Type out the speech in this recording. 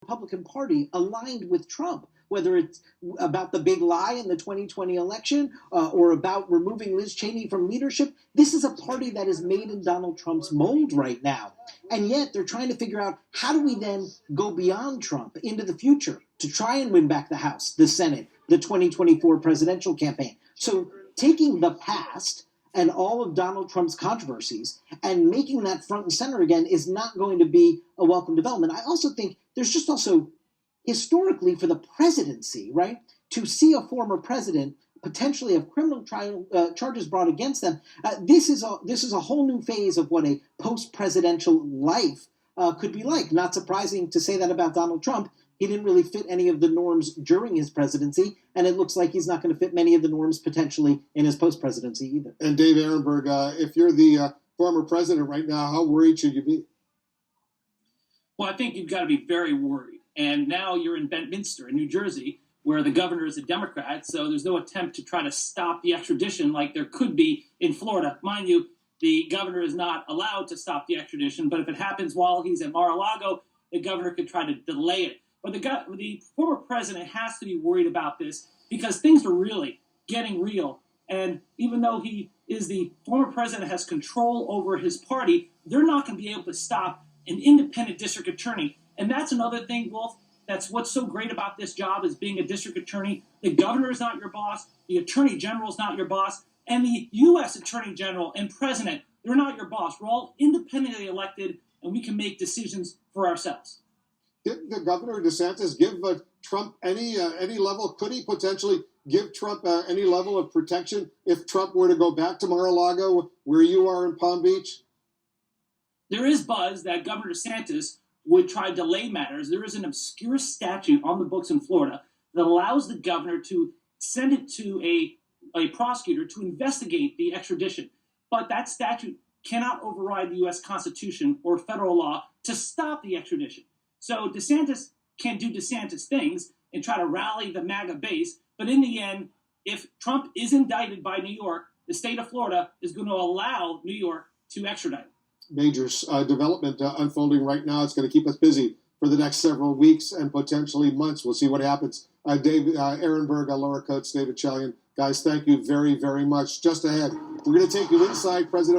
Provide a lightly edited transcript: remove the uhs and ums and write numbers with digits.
Republican Party aligned with Trump, whether it's about the big lie in the 2020 election or about removing Liz Cheney from leadership. This is a party that is made in Donald Trump's mold right now. And yet they're trying to figure out, how do we then go beyond Trump into the future to try and win back the House, the Senate, the 2024 presidential campaign? So taking the past and all of Donald Trump's controversies and making that front and center again is not going to be a welcome development. I also think there's just also historically for the presidency, right, to see a former president potentially have criminal charges brought against them, this is a whole new phase of what a post-presidential life could be like. Not surprising to say that about Donald Trump. He didn't really fit any of the norms during his presidency, and it looks like he's not going to fit many of the norms potentially in his post-presidency either. And Dave Ehrenberg, if you're the former president right now, how worried should you be? Well, I think you've got to be very worried. And now you're in Bedminster in New Jersey, where the governor is a Democrat, so there's no attempt to try to stop the extradition like there could be in Florida. Mind you, the governor is not allowed to stop the extradition, but if it happens while he's at Mar-a-Lago, the governor could try to delay it. But the former president has to be worried about this because things are really getting real. And even though he is the former president, has control over his party, they're not going to be able to stop an independent district attorney. And that's another thing, Wolf. That's what's so great about this job is being a district attorney. The governor is not your boss. The attorney general is not your boss. And the U.S. attorney general and president, they're not your boss. We're all independently elected, and we can make decisions for ourselves. Did the Governor DeSantis give Trump any level? Could he potentially give Trump any level of protection if Trump were to go back to Mar-a-Lago, where you are in Palm Beach? There is buzz that Governor DeSantis would try to delay matters. There is an obscure statute on the books in Florida that allows the governor to send it to a prosecutor to investigate the extradition. But that statute cannot override the U.S. Constitution or federal law to stop the extradition. So DeSantis can do DeSantis things and try to rally the MAGA base. But in the end, if Trump is indicted by New York, the state of Florida is going to allow New York to extradite. Major development unfolding right now. It's going to keep us busy for the next several weeks and potentially months. We'll see what happens. Dave Ehrenberg, Laura Coates, David Chalian. Guys, thank you very, very much. Just ahead, we're going to take you inside President